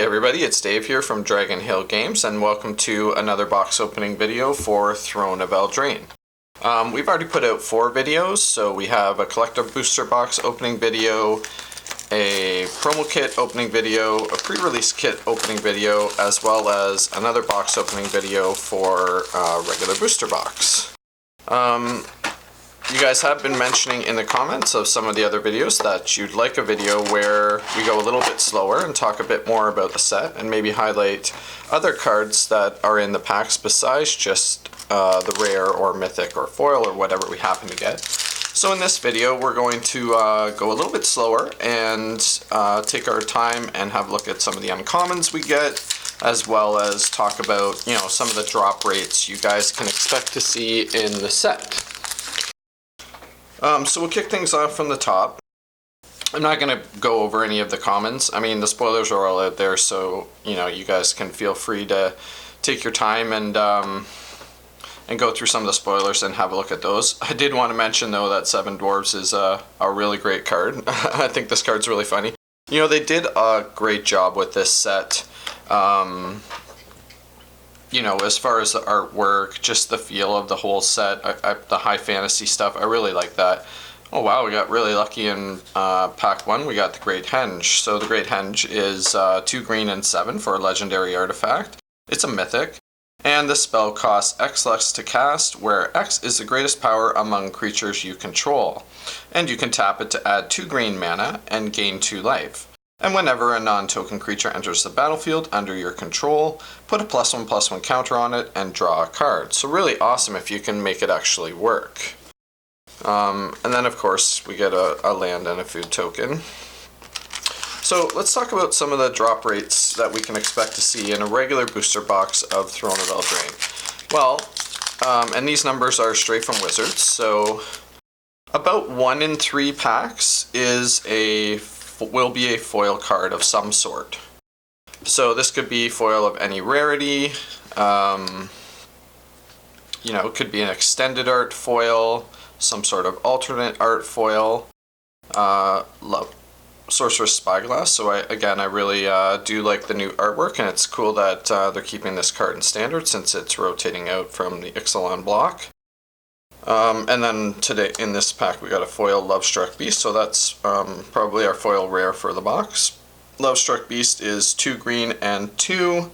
everybody, it's Dave here from Dragonhill Games, and welcome to another box opening video for Throne of Eldraine. We've already put out 4 videos, so we have a collector booster box opening video, a promo kit opening video, a pre-release kit opening video, as well as another box opening video for regular booster box. You guys have been mentioning in the comments of some of the other videos that you'd like a video where we go a little bit slower and talk a bit more about the set and maybe highlight other cards that are in the packs besides just the rare or mythic or foil or whatever we happen to get. So in this video we're going to go a little bit slower and take our time and have a look at some of the uncommons we get, as well as talk about, some of the drop rates you guys can expect to see in the set. So we'll kick things off from the top. I'm not going to go over any of the commons. I mean, the spoilers are all out there, so you guys can feel free to take your time and go through some of the spoilers and have a look at those. I did want to mention though that Seven Dwarves is a really great card. I think this card's really funny. They did a great job with this set. As far as the artwork, just the feel of the whole set, the high fantasy stuff, I really like that. Oh wow, we got really lucky in pack 1, we got the Great Henge. So the Great Henge is 2 green and 7 for a legendary artifact. It's a mythic, and the spell costs X less to cast, where X is the greatest power among creatures you control. And you can tap it to add 2 green mana and gain 2 life. And whenever a non-token creature enters the battlefield under your control, put a +1/+1 counter on it and draw a card. So really awesome if you can make it actually work. And then of course we get a land and a food token. So let's talk about some of the drop rates that we can expect to see in a regular booster box of Throne of Eldraine. Well, and these numbers are straight from Wizards, so about 1 in 3 packs will be a foil card of some sort. So this could be foil of any rarity, it could be an extended art foil, some sort of alternate art foil, Sorcerer Spyglass. So I really do like the new artwork, and it's cool that they're keeping this card in standard since it's rotating out from the Ixalan block. And then today in this pack we got a foil Lovestruck Beast, so that's probably our foil rare for the box. Lovestruck Beast is 2 green and 2.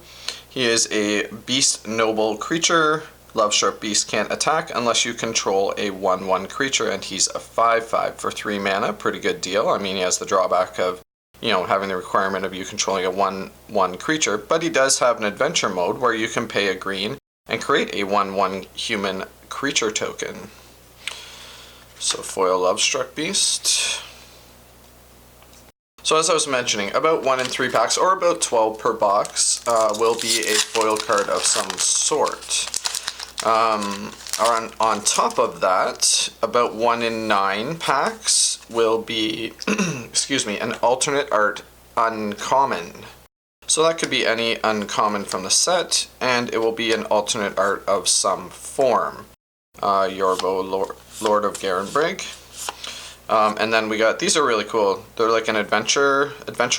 He is a beast noble creature. Lovestruck Beast can't attack unless you control a 1/1 creature, and he's a 5/5 for 3 mana. Pretty good deal. I mean, he has the drawback of having the requirement of you controlling a 1/1 creature, but he does have an adventure mode where you can pay a green and create a 1/1 human creature token. So foil Lovestruck Beast. So as I was mentioning, about 1 in 3 packs, or about 12 per box, will be a foil card of some sort. On top of that, about 1 in 9 packs will be an alternate art uncommon. So that could be any uncommon from the set, and it will be an alternate art of some form. Yorvo, Lord of Garenbrig. And then we got, these are really cool. They're like an adventure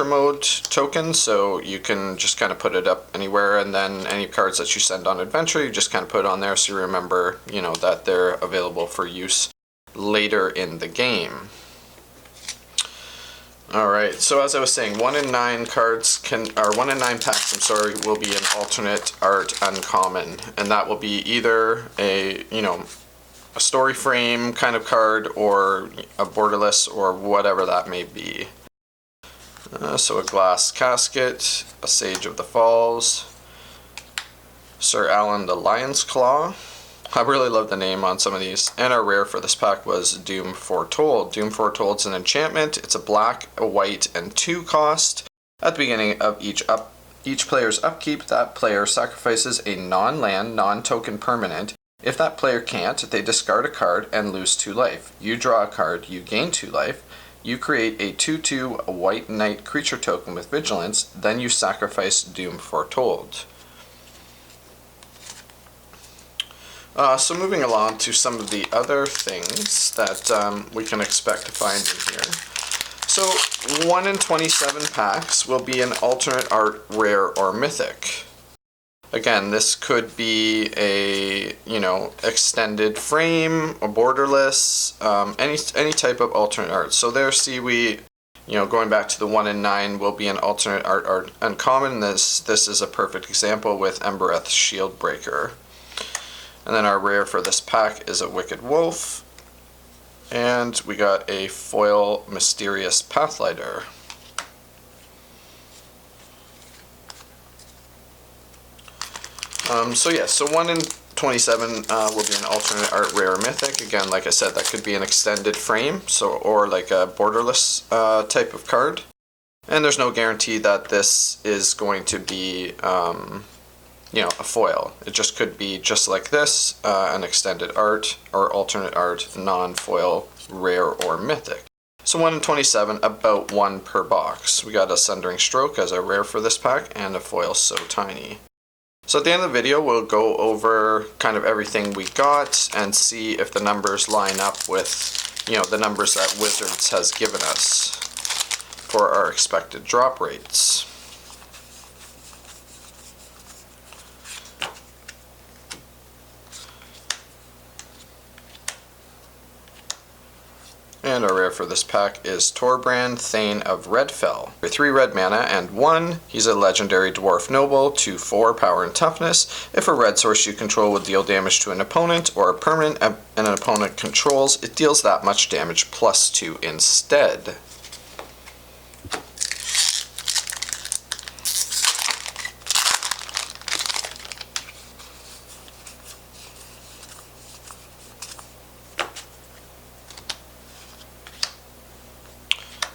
mode token, so you can just kind of put it up anywhere, and then any cards that you send on adventure, you just kind of put it on there so you remember, that they're available for use later in the game. Alright, so as I was saying, 1 in 9 packs, will be an alternate art uncommon, and that will be either a story frame kind of card or a borderless or whatever that may be. So a Glass Casket, a Sage of the Falls, Sir Alan the Lion's Claw. I really love the name on some of these. And our rare for this pack was Doom Foretold. Doom Foretold is an enchantment. It's a black, a white, and 2 cost. At the beginning of each player's upkeep, that player sacrifices a non-land, non-token permanent. If that player can't, they discard a card and lose 2 life. You draw a card, you gain 2 life. You create a 2/2 white knight creature token with vigilance, then you sacrifice Doom Foretold. So moving along to some of the other things that we can expect to find in here. So 1 in 27 packs will be an alternate art, rare, or mythic. Again, this could be a, extended frame, a borderless, any type of alternate art. So there, see, we, going back to the 1 in 9 will be an alternate art uncommon. This is a perfect example with Embereth's Shieldbreaker. And then our rare for this pack is a Wicked Wolf. And we got a foil Mysterious Pathlighter. So 1 in 27 will be an alternate art, rare, or mythic. Again, like I said, that could be an extended frame, or like a borderless type of card. And there's no guarantee that this is going to be, a foil. It just could be just like this, an extended art or alternate art, non-foil, rare, or mythic. So 1 in 27, about 1 per box. We got a Sundering Stroke as a rare for this pack, and a foil So Tiny. So at the end of the video, we'll go over kind of everything we got and see if the numbers line up with, the numbers that Wizards has given us for our expected drop rates. And our rare for this pack is Torbrand, Thane of Redfell. For 3 red mana and 1, he's a legendary dwarf noble, 2/4 power and toughness. If a red source you control would deal damage to an opponent or a permanent and an opponent controls, it deals that much damage +2 instead.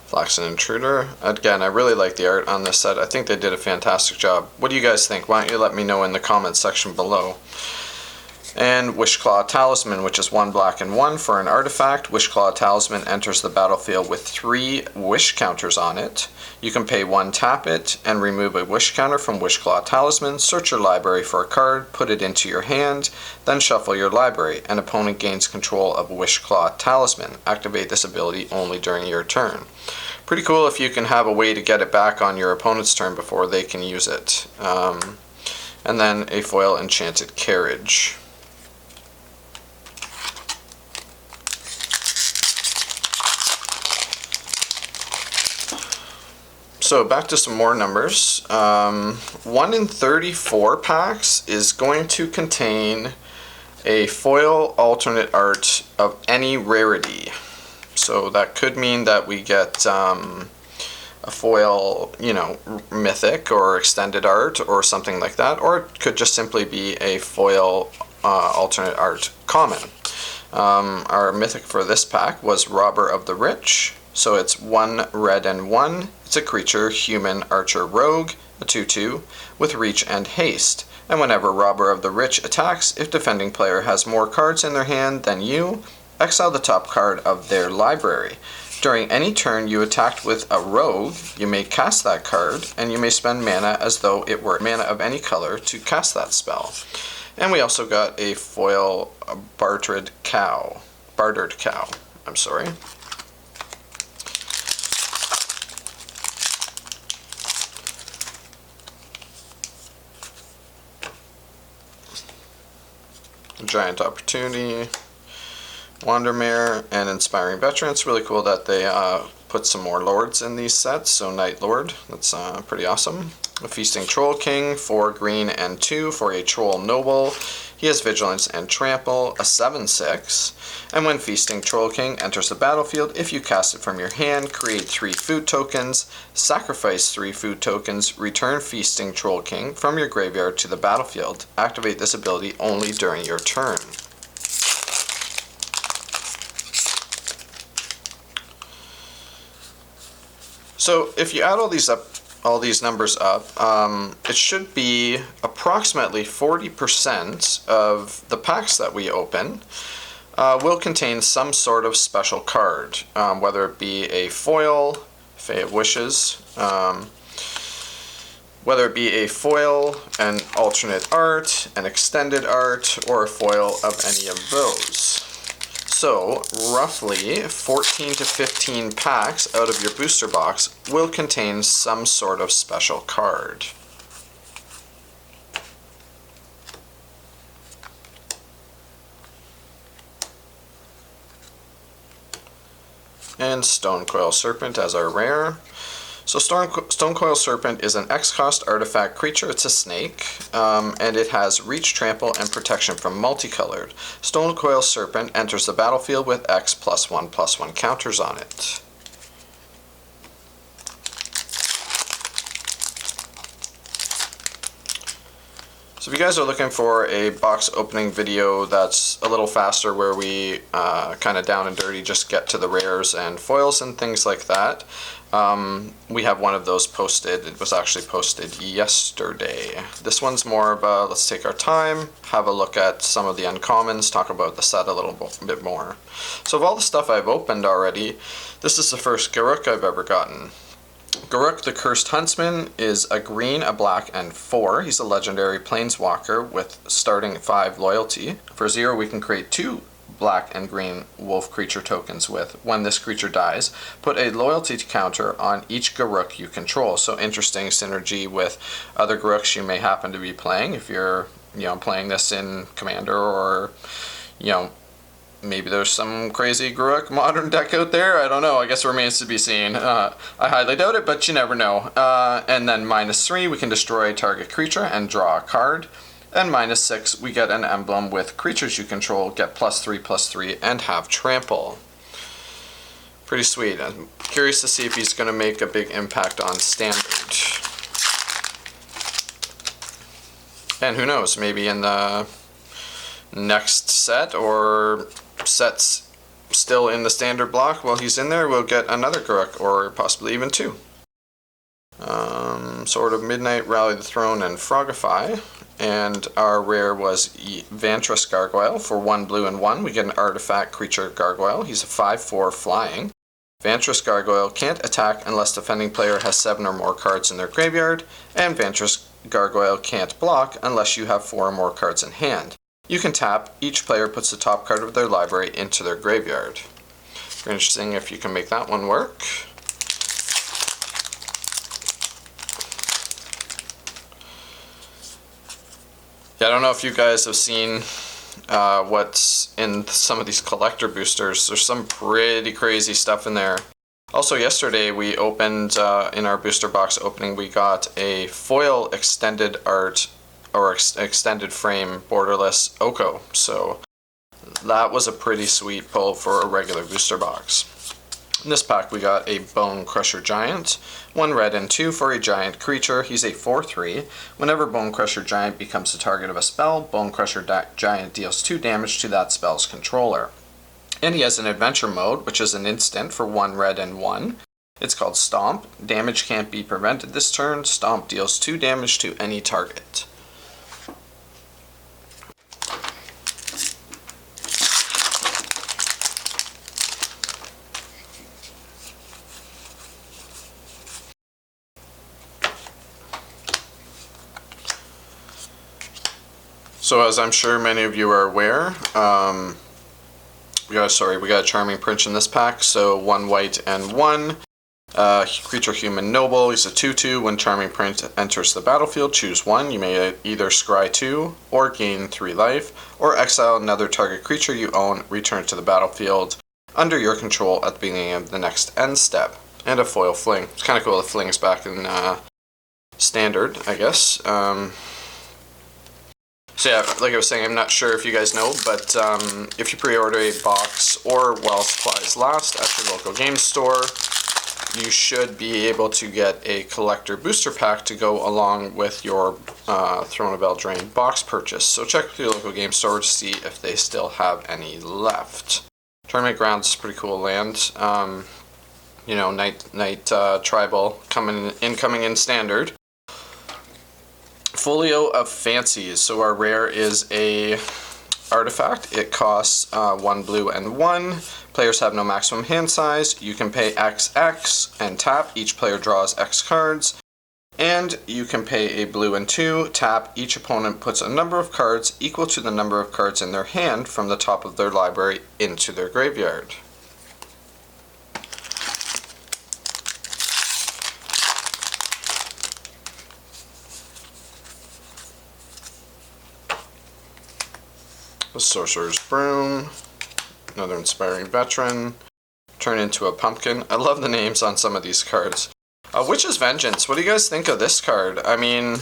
Flaxen Intruder. Again, I really like the art on this set. I think they did a fantastic job. What do you guys think? Why don't you let me know in the comments section below. And Wishclaw Talisman, which is 1 black and 1 for an artifact. Wishclaw Talisman enters the battlefield with 3 wish counters on it. You can pay 1, tap it, and remove a wish counter from Wishclaw Talisman. Search your library for a card, put it into your hand, then shuffle your library. An opponent gains control of Wishclaw Talisman. Activate this ability only during your turn. Pretty cool if you can have a way to get it back on your opponent's turn before they can use it. And then a foil Enchanted Carriage. So back to some more numbers. 1 in 34 packs is going to contain a foil alternate art of any rarity. So that could mean that we get a foil, mythic or extended art or something like that, or it could just simply be a foil alternate art common. Our mythic for this pack was Robber of the Rich. So it's 1 red and 1. It's a creature, human, archer, rogue, a 2/2, with reach and haste. And whenever Robber of the Rich attacks, if defending player has more cards in their hand than you, exile the top card of their library. During any turn you attacked with a rogue, you may cast that card, and you may spend mana as though it were mana of any color to cast that spell. And we also got a foil bartered cow. I'm sorry. Giant Opportunity, Wandermare, and Inspiring Veteran. It's really cool that they put some more lords in these sets, so Night Lord, that's pretty awesome. A Feasting Troll King, 4 green and 2 for a Troll Noble. He has Vigilance and Trample, a 7/6. And when Feasting Troll King enters the battlefield, if you cast it from your hand, create 3 food tokens, sacrifice 3 food tokens, return Feasting Troll King from your graveyard to the battlefield. Activate this ability only during your turn. So if you add all these numbers up, it should be approximately 40% of the packs that we open will contain some sort of special card, whether it be a foil, Fae of Wishes, whether it be a foil, an alternate art, an extended art, or a foil of any of those. So roughly 14 to 15 packs out of your booster box will contain some sort of special card. And Stone Coil Serpent as our rare. So Stone Coil Serpent is an X-cost artifact creature. It's a snake, and it has reach, trample, and protection from multicolored. Stone Coil Serpent enters the battlefield with X +1/+1 counters on it. So if you guys are looking for a box opening video that's a little faster, where we kind of down and dirty just get to the rares and foils and things like that, we have one of those posted. It was actually posted yesterday. This one's more of a, let's take our time, have a look at some of the uncommons, talk about the set a little bit more. So of all the stuff I've opened already, this is the first Garruk I've ever gotten. Garruk the Cursed Huntsman is a green, a black, and 4. He's a legendary planeswalker with starting 5 loyalty. For 0, we can create 2 black and green wolf creature tokens with. When this creature dies, put a loyalty counter on each Garruk you control. So interesting synergy with other Garruks you may happen to be playing. If you're, playing this in Commander, or, maybe there's some crazy Garruk modern deck out there. I don't know. I guess it remains to be seen. I highly doubt it, but you never know. And then -3, we can destroy a target creature and draw a card. And -6, we get an emblem with creatures you control, get +3/+3, and have trample. Pretty sweet. I'm curious to see if he's going to make a big impact on Standard. And who knows, maybe in the next set, or sets still in the Standard block, while he's in there, we'll get another Garruk, or possibly even 2. Sword of Midnight, Rally the Throne, and Frogify. And our rare was Vantress Gargoyle. For 1 blue and 1, we get an artifact creature Gargoyle. He's a 5/4 flying. Vantress Gargoyle can't attack unless defending player has 7 or more cards in their graveyard, and Vantress Gargoyle can't block unless you have 4 or more cards in hand. You can tap, each player puts the top card of their library into their graveyard. Very interesting if you can make that one work. Yeah, I don't know if you guys have seen what's in some of these collector boosters. There's some pretty crazy stuff in there. Also yesterday we opened, in our booster box opening, we got a foil extended art, or extended frame borderless Oko. So that was a pretty sweet pull for a regular booster box. In this pack we got a Bone Crusher Giant, 1 red and 2 for a giant creature. He's a 4/3. Whenever Bone Crusher Giant becomes the target of a spell, Bone Crusher Giant deals 2 damage to that spell's controller. And he has an adventure mode, which is an instant for 1 red and 1. It's called Stomp. Damage can't be prevented this turn. Stomp deals 2 damage to any target. So as I'm sure many of you are aware, we got a Charming Prince in this pack. So 1 white and 1. Creature Human Noble. He's a 2/2. When Charming Prince enters the battlefield, choose 1. You may either scry 2 or gain 3 life, or exile another target creature you own, return to the battlefield under your control at the beginning of the next end step. And a foil fling. It's kind of cool. The fling's back in Standard, I guess. So yeah, like I was saying, I'm not sure if you guys know, but if you pre-order a box, or while supplies last, at your local game store, you should be able to get a collector booster pack to go along with your Throne of Eldraine box purchase. So check with your local game store to see if they still have any left. Tournament Grounds is a pretty cool land. Night Tribal incoming in Standard. Folio of Fancies. So our rare is a artifact. It costs 1 blue and 1. Players have no maximum hand size. You can pay XX and tap. Each player draws X cards. And you can pay a blue and 2, tap, each opponent puts a number of cards equal to the number of cards in their hand from the top of their library into their graveyard. The Sorcerer's Broom, another inspiring veteran, turn into a pumpkin. I love the names on some of these cards. Witch's Vengeance, what do you guys think of this card? I mean,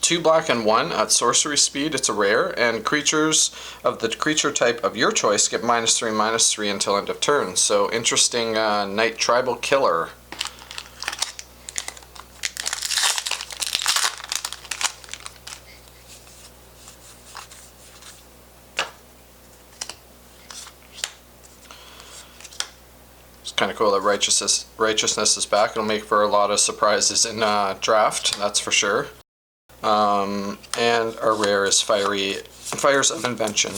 2 black and 1 at sorcery speed, it's a rare, and creatures of the creature type of your choice get -3/-3 until end of turn. So interesting Night Tribal Killer. Kind of cool that righteousness is back. It'll make for a lot of surprises in draft, that's for sure. And our rare is Fires of Invention.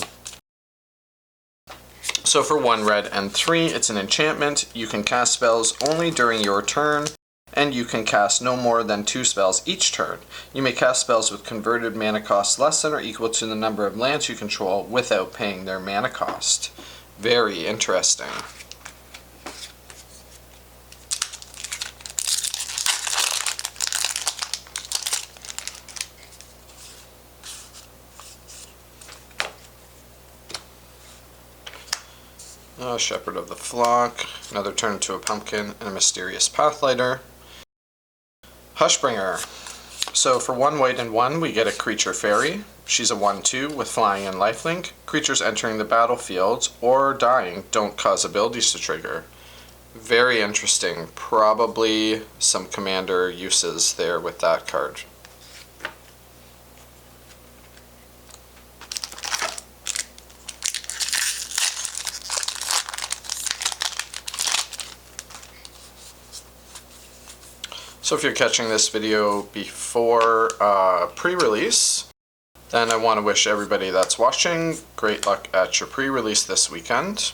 So for 1 red and 3, it's an enchantment. You can cast spells only during your turn, and you can cast no more than 2 spells each turn. You may cast spells with converted mana cost less than or equal to the number of lands you control without paying their mana cost. Very interesting. Shepherd of the Flock, another turn to a pumpkin, and a Mysterious Pathlighter. Hushbringer. So for 1 white and 1, we get a creature fairy. She's a 1/2 with flying and lifelink. Creatures entering the battlefield or dying don't cause abilities to trigger. Very interesting. Probably some commander uses there with that card. So if you're catching this video before pre-release, then I want to wish everybody that's watching great luck at your pre-release this weekend.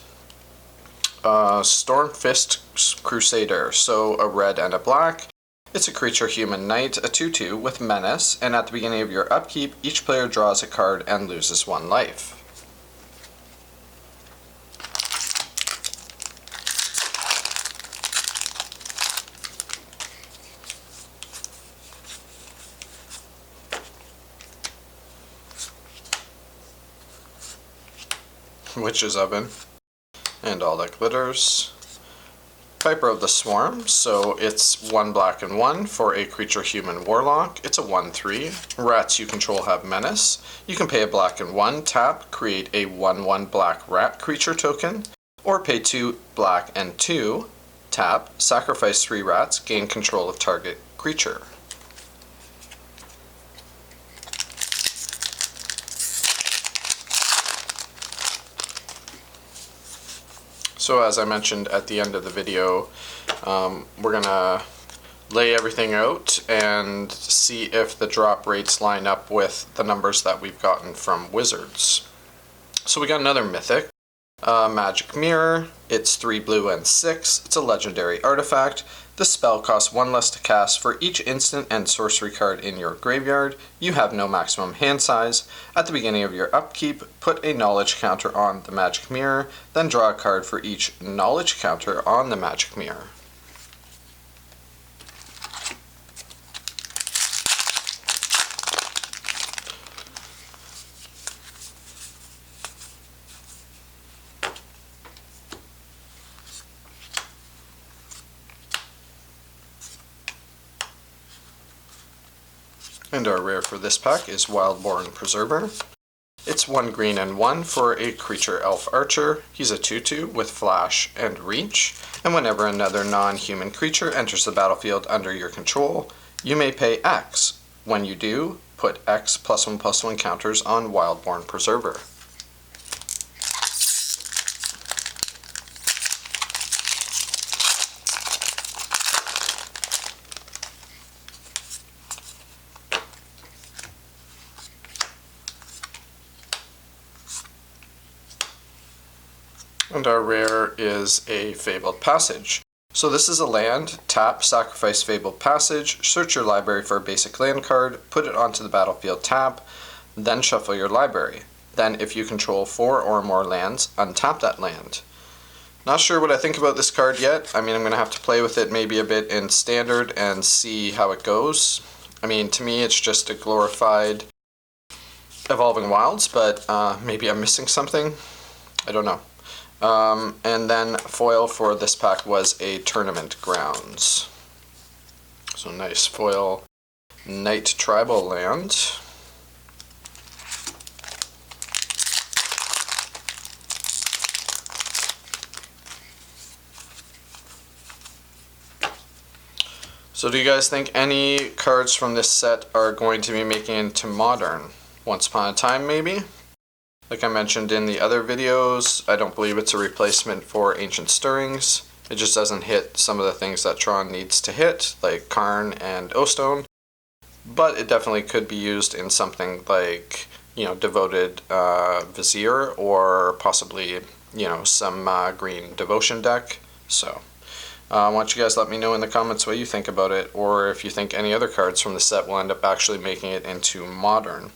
Stormfist Crusader, so a red and a black. It's a creature human knight, a 2/2 with menace, and at the beginning of your upkeep, each player draws a card and loses 1 life. Witch's Oven, and all that glitters. Piper of the Swarm, so it's 1 black and 1 for a creature human warlock. It's a 1/3. Rats you control have menace. You can pay a black and 1, tap, create a 1/1 black rat creature token, or pay 2 black and 2, tap, sacrifice 3 rats, gain control of target creature. So as I mentioned at the end of the video, we're going to lay everything out and see if the drop rates line up with the numbers that we've gotten from Wizards. So we got another Mythic, Magic Mirror. It's 3 blue and 6. It's a legendary artifact. The spell costs 1 less to cast for each instant and sorcery card in your graveyard. You have no maximum hand size. At the beginning of your upkeep, put a knowledge counter on the Magic Mirror, then draw a card for each knowledge counter on the Magic Mirror. And our rare for this pack is Wildborn Preserver. It's 1 green and 1 for a creature elf archer. He's a 2/2 with flash and reach, and whenever another non-human creature enters the battlefield under your control, you may pay X. When you do, put X +1/+1 counters on Wildborn Preserver. And our rare is a Fabled Passage. So this is a land. Tap, sacrifice Fabled Passage, search your library for a basic land card, put it onto the battlefield tap, then shuffle your library. Then if you control 4 or more lands, untap that land. Not sure what I think about this card yet. I mean, I'm going to have to play with it maybe a bit in Standard and see how it goes. I mean, to me it's just a glorified Evolving Wilds, but maybe I'm missing something. I don't know. And then foil for this pack was a Tournament Grounds. So nice foil Knight Tribal land. So do you guys think any cards from this set are going to be making it into Modern? Once Upon a Time, maybe? Like I mentioned in the other videos, I don't believe it's a replacement for Ancient Stirrings. It just doesn't hit some of the things that Tron needs to hit, like Karn and O-Stone. But it definitely could be used in something like, you know, Devoted Vizier, or possibly, you know, some green Devotion deck. So, why don't you guys let me know in the comments what you think about it, or if you think any other cards from the set will end up actually making it into Modern.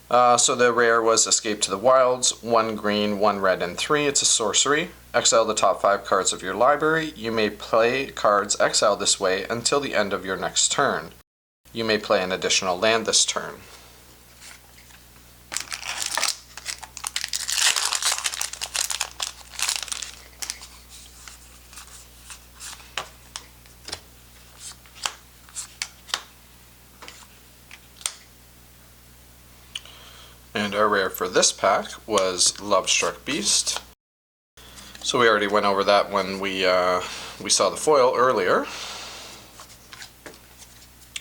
So the rare was Escape to the Wilds, 1 green, 1 red, and 3. It's a sorcery. Exile the top 5 cards of your library. You may play cards exiled this way until the end of your next turn. You may play an additional land this turn. And our rare for this pack was Lovestruck Beast. So we already went over that when we saw the foil earlier.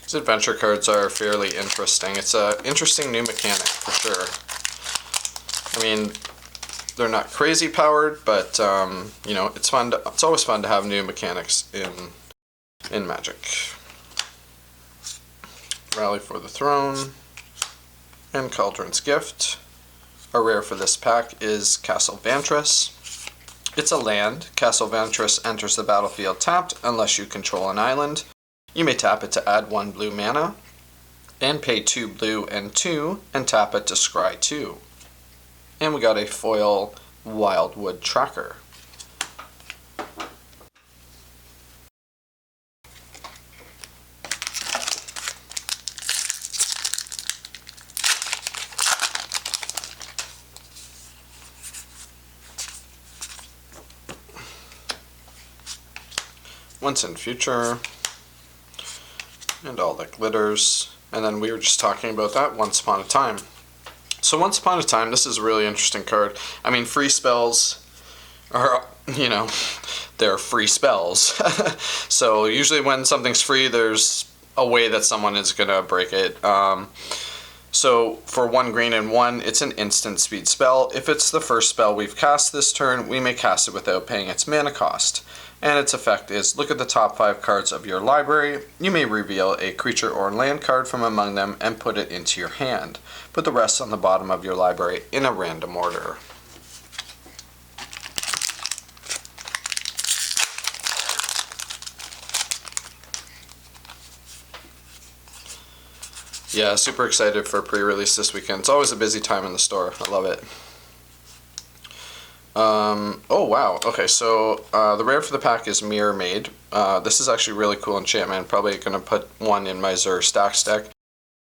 These adventure cards are fairly interesting. It's an interesting new mechanic for sure. I mean, they're not crazy powered, but you know, it's fun. It's always fun to have new mechanics in Magic. Rally for the Throne. And Cauldron's Gift. Our rare for this pack is Castle Vantress. It's a land. Castle Vantress enters the battlefield tapped unless you control an island. You may tap it to add 1 blue mana, and pay 2 blue and 2, and tap it to scry 2. And we got a foil Wildwood Tracker. Once in Future, and all that glitters. And then we were just talking about that, Once Upon a Time. So Once Upon a Time, this is a really interesting card. I mean, free spells are, you know, they're free spells. So usually when something's free, there's a way that someone is going to break it. So for 1 green and 1, it's an instant speed spell. If it's the first spell we've cast this turn, we may cast it without paying its mana cost. And its effect is, look at the top 5 cards of your library. You may reveal a creature or land card from among them and put it into your hand. Put the rest on the bottom of your library in a random order. Yeah, super excited for pre-release this weekend. It's always a busy time in the store. I love it. Oh wow, okay, so the rare for the pack is Mirror Maid. This is actually really cool enchantment. Probably going to put one in my Zur Stacks deck.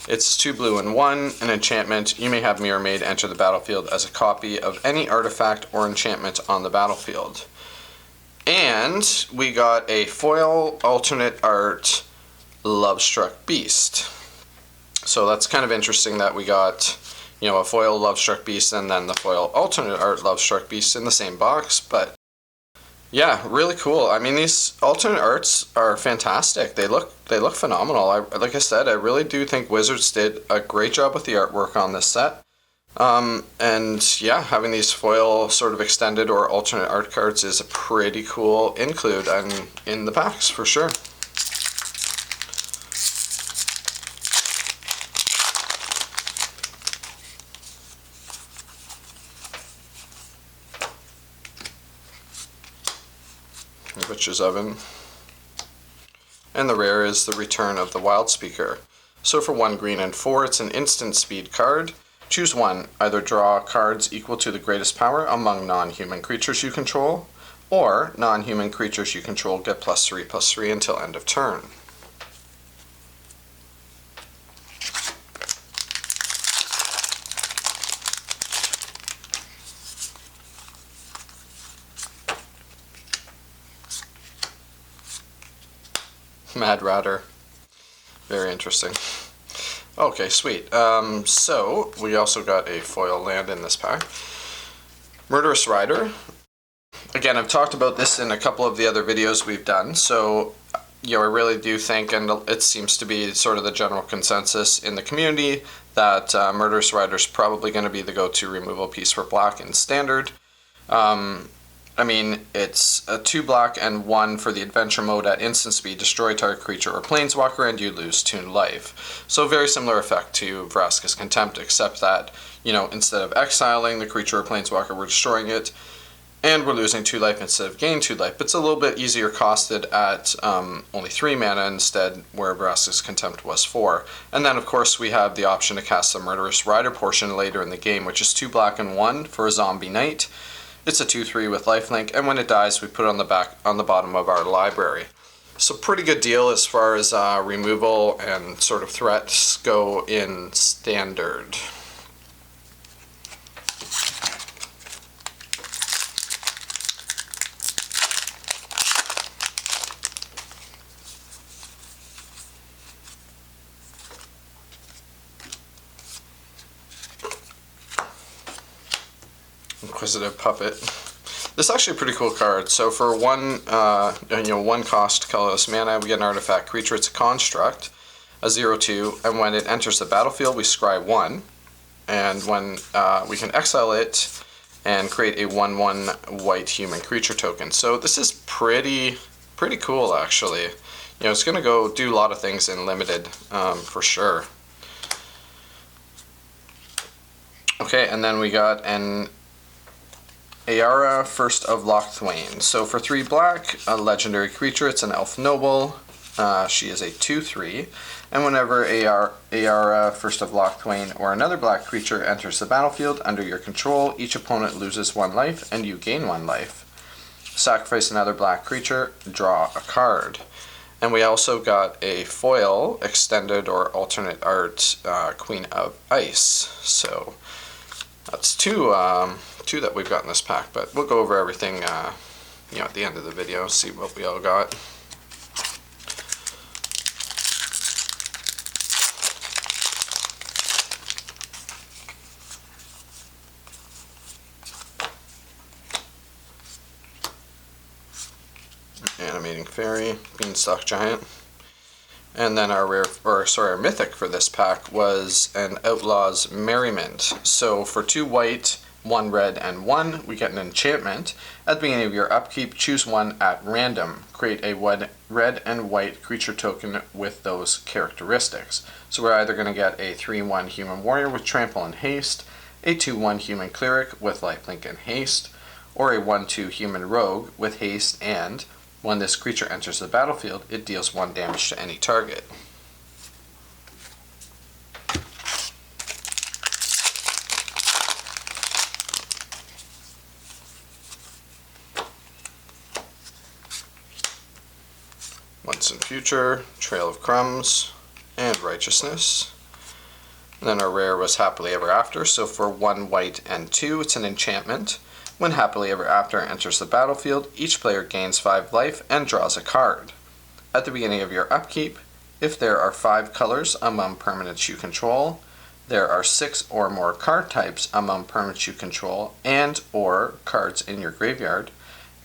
It's 2 blue and 1, an enchantment. You may have Mirror Maid enter the battlefield as a copy of any artifact or enchantment on the battlefield. And we got a foil alternate art Lovestruck Beast. So that's kind of interesting that we got, you know, a foil Lovestruck Beast and then the foil alternate art Lovestruck Beast in the same box. But yeah, really cool. I mean, these alternate arts are fantastic. They look phenomenal. Like I said, I really do think Wizards did a great job with the artwork on this set. And yeah, having these foil sort of extended or alternate art cards is a pretty cool include in the packs for sure. Witch's Oven. And the rare is the Return of the Wild Speaker. So for 1 green and 4, it's an instant speed card. Choose one. Either draw cards equal to the greatest power among non-human creatures you control, or non-human creatures you control get +3/+3 until end of turn. Mad Rider. Very interesting. Okay, sweet. So, we also got a foil land in this pack. Murderous Rider. Again, I've talked about this in a couple of the other videos we've done, so I really do think, and it seems to be sort of the general consensus in the community, that Murderous Rider is probably going to be the go-to removal piece for black in Standard. I mean, it's a 2 black and 1 for the adventure mode at instant speed, destroy target creature or planeswalker, and you lose 2 life. So very similar effect to Vraska's Contempt, except that, instead of exiling the creature or planeswalker, we're destroying it, and we're losing 2 life instead of gaining 2 life. But it's a little bit easier costed at only 3 mana instead, where Vraska's Contempt was 4. And then, of course, we have the option to cast the Murderous Rider portion later in the game, which is 2 black and 1 for a zombie knight. It's a 2/3 with lifelink, and when it dies, we put it on the bottom of our library. So pretty good deal as far as removal and sort of threats go in Standard. Inquisitive Puppet. This is actually a pretty cool card. So for 1 cost colorless mana, we get an artifact creature. It's a construct, a 0/2, and when it enters the battlefield, we scry 1. And when we can exile it and create a 1/1 white human creature token. So this is pretty cool, actually. It's going to go do a lot of things in Limited, for sure. Okay, and then we got an Ayara, First of Locthwain. So for 3 black, a legendary creature, it's an elf noble. She is a 2/3, and whenever Ayara, First of Locthwain, or another black creature enters the battlefield under your control, each opponent loses 1 life, and you gain 1 life. Sacrifice another black creature, draw a card. And we also got a foil, extended or alternate art, Queen of Ice. So that's two that we've got in this pack, but we'll go over everything at the end of the video, see what we all got. Animating Fairy, Beanstalk Giant. And then our mythic for this pack was an Outlaw's Merriment. So for 2 white, 1 red, and 1, we get an enchantment. At the beginning of your upkeep, choose 1 at random. Create a red and white creature token with those characteristics. So we're either going to get a 3/1 human warrior with trample and haste, a 2/1 human cleric with lifelink and haste, or a 1/2 human rogue with haste, and when this creature enters the battlefield, it deals 1 damage to any target. Once in Future, Trail of Crumbs, and Righteousness. And then our rare was Happily Ever After, so for 1 white and 2, it's an enchantment. When Happily Ever After enters the battlefield, each player gains 5 life and draws a card. At the beginning of your upkeep, if there are 5 colors among permanents you control, there are 6 or more card types among permanents you control and or cards in your graveyard,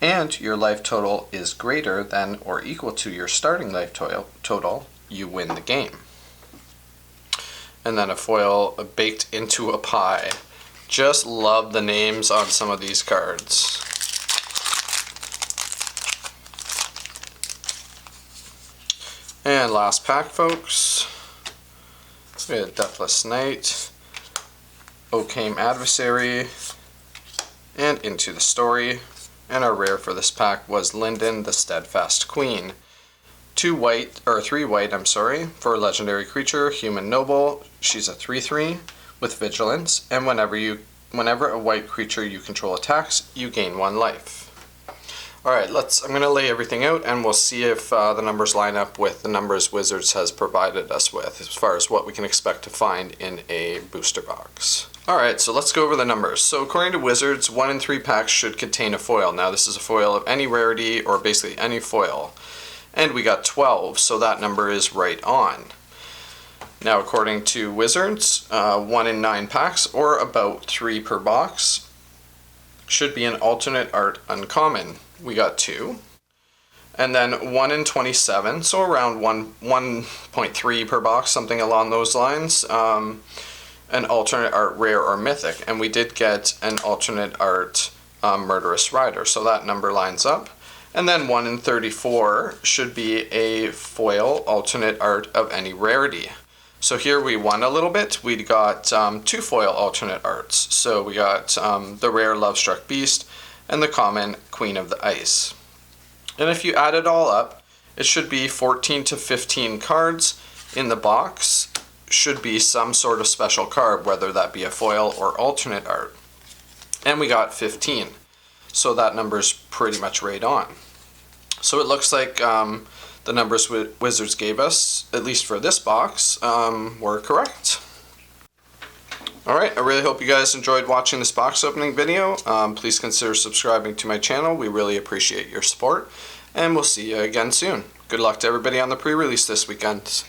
and your life total is greater than or equal to your starting life total, you win the game. And then a foil baked into a pie. Just love the names on some of these cards. And last pack, folks. We had Deathless Knight, Oakham Adversary, and Into the Story. And our rare for this pack was Linden, the Steadfast Queen. 3 white, for a legendary creature, Human Noble. She's a 3/3 with Vigilance, and whenever a white creature you control attacks, you gain 1 life. Alright, I'm going to lay everything out and we'll see if the numbers line up with the numbers Wizards has provided us with as far as what we can expect to find in a booster box. Alright, so let's go over the numbers. So according to Wizards, 1 in 3 packs should contain a foil. Now this is a foil of any rarity or basically any foil. And we got 12, so that number is right on. Now according to Wizards, 1 in 9 packs, or about 3 per box, should be an alternate art uncommon. We got 2. And then 1 in 27, so around 1.3 per box, something along those lines, an alternate art rare or mythic. And we did get an alternate art Murderous Rider, so that number lines up. And then 1 in 34 should be a foil alternate art of any rarity. So here we won a little bit. We got 2 foil alternate arts. So we got the rare Lovestruck Beast and the common Queen of the Ice. And if you add it all up, it should be 14 to 15 cards in the box. Should be some sort of special card, whether that be a foil or alternate art. And we got 15. So that number's pretty much right on. So it looks like the numbers Wizards gave us, at least for this box, were correct. Alright, I really hope you guys enjoyed watching this box opening video. Please consider subscribing to my channel. We really appreciate your support. And we'll see you again soon. Good luck to everybody on the pre-release this weekend.